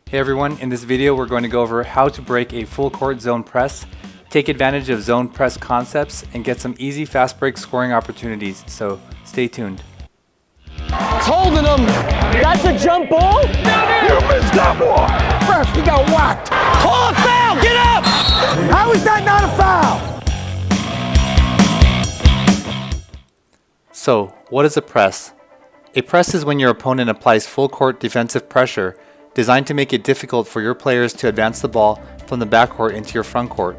Hey everyone, in this video we're going to go over how to break a full court zone press, take advantage of zone press concepts, and get some easy fast break scoring opportunities, so stay tuned. It's holding him. That's a jump ball? You missed that one! Ref, he got whacked. Call a foul! Get up! How is that not a foul? So, what is a press? A press is when your opponent applies full court defensive pressure designed to make it difficult for your players to advance the ball from the backcourt into your front court.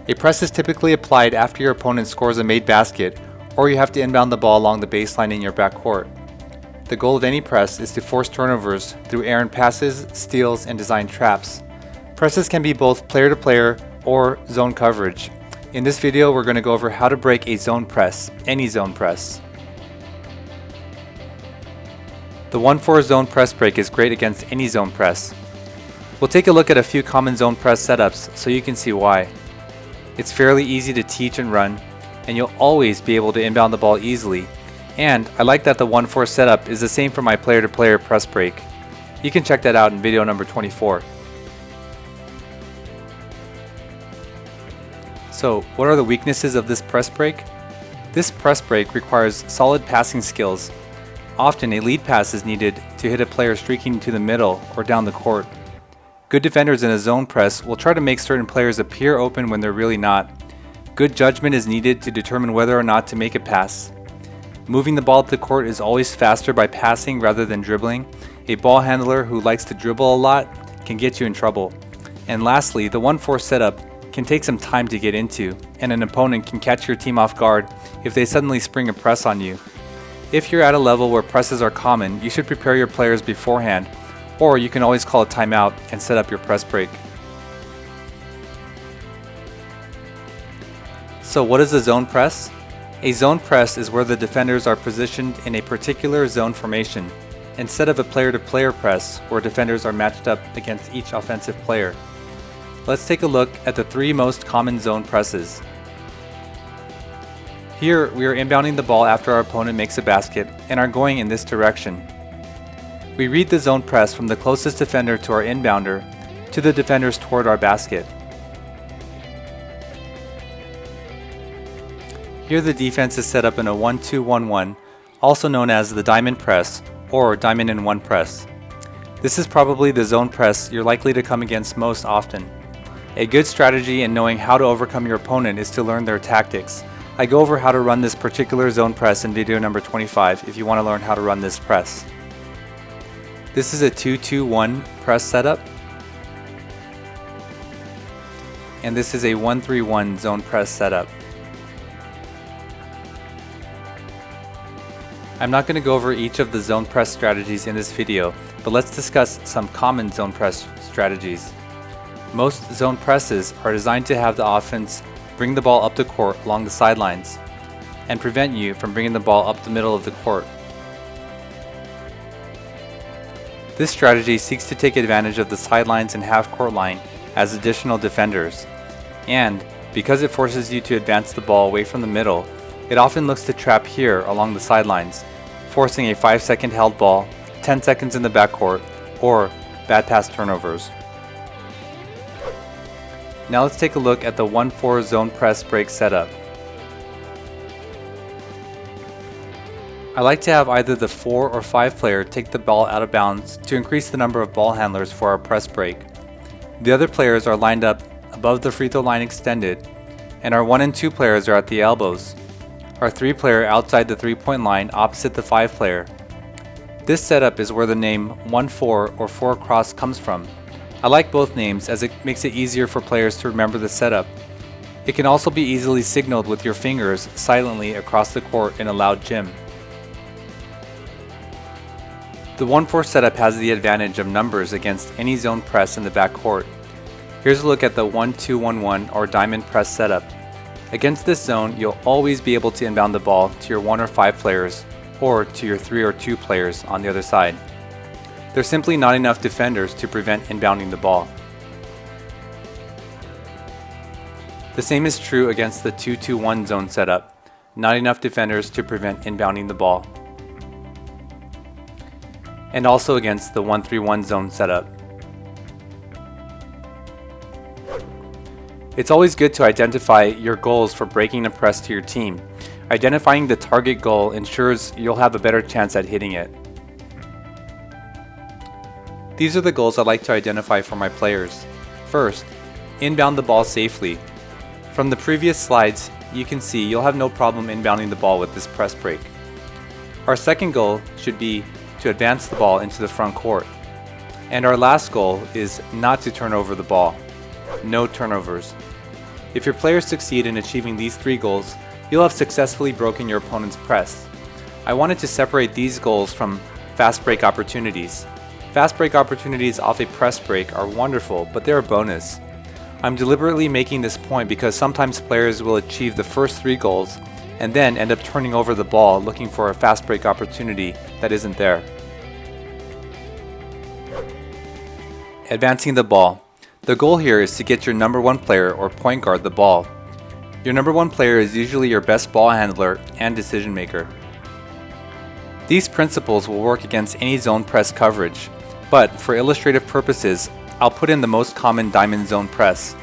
A press is typically applied after your opponent scores a made basket or you have to inbound the ball along the baseline in your backcourt. The goal of any press is to force turnovers through errant passes, steals, and design traps. Presses can be both player-to-player or zone coverage. In this video, we're going to go over how to break a zone press, any zone press. The 1-4 zone press break is great against any zone press. We'll take a look at a few common zone press setups so you can see why. It's fairly easy to teach and run, and you'll always be able to inbound the ball easily. And I like that the 1-4 setup is the same for my player-to-player press break. You can check that out in video number 24. So, what are the weaknesses of this press break? This press break requires solid passing skills. Often a lead pass is needed to hit a player streaking to the middle or down the court. Good defenders in a zone press will try to make certain players appear open when they're really not. Good judgment is needed to determine whether or not to make a pass. Moving the ball up the court is always faster by passing rather than dribbling. A ball handler who likes to dribble a lot can get you in trouble. And lastly, the 1-4 setup can take some time to get into, and an opponent can catch your team off guard if they suddenly spring a press on you. If you're at a level where presses are common, you should prepare your players beforehand, or you can always call a timeout and set up your press break. So what is a zone press? A zone press is where the defenders are positioned in a particular zone formation, instead of a player-to-player press where defenders are matched up against each offensive player. Let's take a look at the 3 most common zone presses. Here, we are inbounding the ball after our opponent makes a basket and are going in this direction. We read the zone press from the closest defender to our inbounder to the defenders toward our basket. Here the defense is set up in a 1-2-1-1, also known as the diamond press or diamond in 1 press. This is probably the zone press you're likely to come against most often. A good strategy in knowing how to overcome your opponent is to learn their tactics. I go over how to run this particular zone press in video number 25 if you want to learn how to run this press. This is a 2-2-1 press setup, and this is a 1-3-1 zone press setup. I'm not going to go over each of the zone press strategies in this video, but let's discuss some common zone press strategies. Most zone presses are designed to have the offense bring the ball up the court along the sidelines and prevent you from bringing the ball up the middle of the court. This strategy seeks to take advantage of the sidelines and half-court line as additional defenders, and because it forces you to advance the ball away from the middle, it often looks to trap here along the sidelines, forcing a 5-second held ball, 10 seconds in the backcourt, or bad pass turnovers. Now let's take a look at the 1-4 zone press break setup. I like to have either the 4 or 5 player take the ball out of bounds to increase the number of ball handlers for our press break. The other players are lined up above the free throw line extended, and our 1 and 2 players are at the elbows. Our 3 player outside the 3-point line opposite the 5 player. This setup is where the name 1-4 or 4 cross comes from. I like both names as it makes it easier for players to remember the setup. It can also be easily signaled with your fingers silently across the court in a loud gym. The 1-4 setup has the advantage of numbers against any zone press in the backcourt. Here's a look at the 1-2-1-1 or diamond press setup. Against this zone, you'll always be able to inbound the ball to your 1 or 5 players or to your 3 or 2 players on the other side. There's simply not enough defenders to prevent inbounding the ball. The same is true against the 2-2-1 zone setup. Not enough defenders to prevent inbounding the ball. And also against the 1-3-1 zone setup. It's always good to identify your goals for breaking a press to your team. Identifying the target goal ensures you'll have a better chance at hitting it. These are the goals I like to identify for my players. First, inbound the ball safely. From the previous slides, you can see you'll have no problem inbounding the ball with this press break. Our second goal should be to advance the ball into the front court. And our last goal is not to turn over the ball. No turnovers. If your players succeed in achieving these three goals, you'll have successfully broken your opponent's press. I wanted to separate these goals from fast break opportunities. Fast break opportunities off a press break are wonderful, but they're a bonus. I'm deliberately making this point because sometimes players will achieve the first three goals and then end up turning over the ball looking for a fast break opportunity that isn't there. Advancing the ball. The goal here is to get your number one player or point guard the ball. Your number one player is usually your best ball handler and decision maker. These principles will work against any zone press coverage, but for illustrative purposes, I'll put in the most common diamond zone press.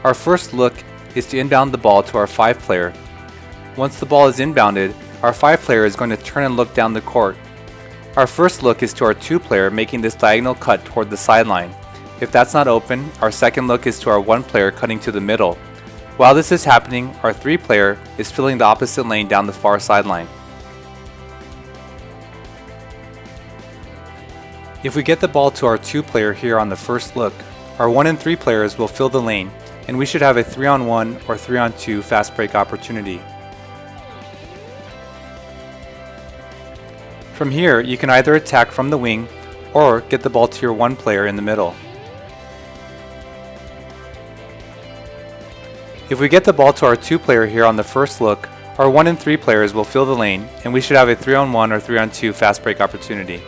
Our first look is to inbound the ball to our 5 player. Once the ball is inbounded, our 5 player is going to turn and look down the court. Our first look is to our 2 player making this diagonal cut toward the sideline. If that's not open, our second look is to our 1 player cutting to the middle. While this is happening, our 3 player is filling the opposite lane down the far sideline. If we get the ball to our 2 player here on the first look, our 1 and 3 players will fill the lane, and we should have a 3-on-1 or 3-on-2 fast break opportunity. From here, you can either attack from the wing or get the ball to your 1 player in the middle. If we get the ball to our 2 player here on the first look, our 1 and 3 players will fill the lane, and we should have a 3-on-1 or 3-on-2 fast break opportunity.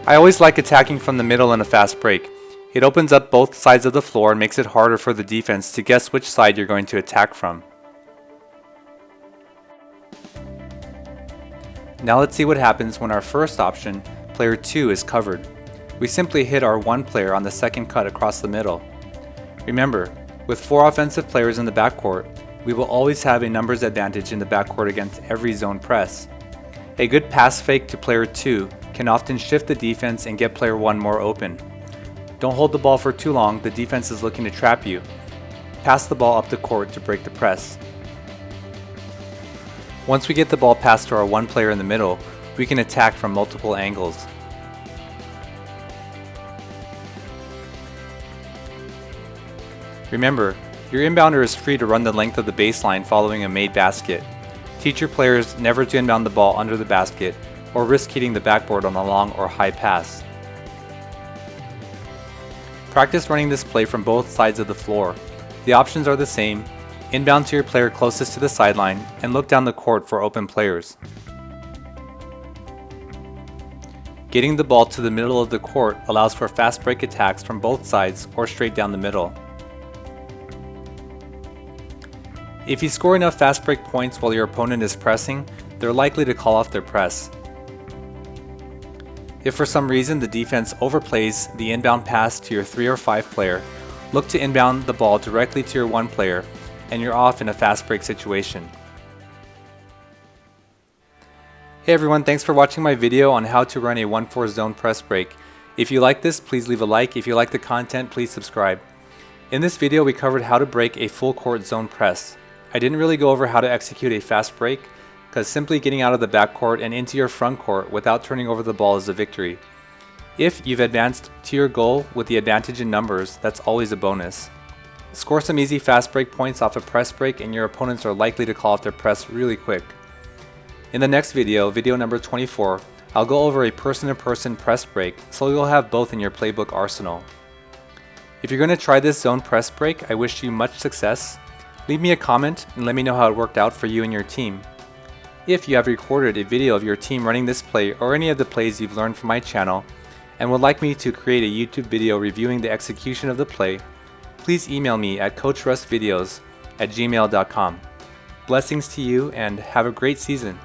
I always like attacking from the middle in a fast break. It opens up both sides of the floor and makes it harder for the defense to guess which side you're going to attack from. Now let's see what happens when our first option, player 2, is covered. We simply hit our 1 player on the second cut across the middle. Remember, with 4 offensive players in the backcourt, we will always have a numbers advantage in the backcourt against every zone press. A good pass fake to player 2 can often shift the defense and get player 1 more open. Don't hold the ball for too long, the defense is looking to trap you. Pass the ball up the court to break the press. Once we get the ball passed to our 1 player in the middle, we can attack from multiple angles. Remember, your inbounder is free to run the length of the baseline following a made basket. Teach your players never to inbound the ball under the basket or risk hitting the backboard on a long or high pass. Practice running this play from both sides of the floor. The options are the same: inbound to your player closest to the sideline and look down the court for open players. Getting the ball to the middle of the court allows for fast break attacks from both sides or straight down the middle. If you score enough fast break points while your opponent is pressing, they're likely to call off their press. If for some reason the defense overplays the inbound pass to your 3 or 5 player, look to inbound the ball directly to your 1 player and you're off in a fast break situation. Hey everyone, thanks for watching my video on how to run a 1-4 zone press break. If you like this, please leave a like. If you like the content, please subscribe. In this video, we covered how to break a full court zone press. I didn't really go over how to execute a fast break, because simply getting out of the backcourt and into your front court without turning over the ball is a victory. If you've advanced to your goal with the advantage in numbers, that's always a bonus. Score some easy fast break points off a press break and your opponents are likely to call off their press really quick. In the next video, video number 24, I'll go over a person-to-person press break so you'll have both in your playbook arsenal. If you're going to try this zone press break, I wish you much success. Leave me a comment and let me know how it worked out for you and your team. If you have recorded a video of your team running this play or any of the plays you've learned from my channel and would like me to create a YouTube video reviewing the execution of the play, please email me at coachrussvideos@gmail.com. Blessings to you and have a great season.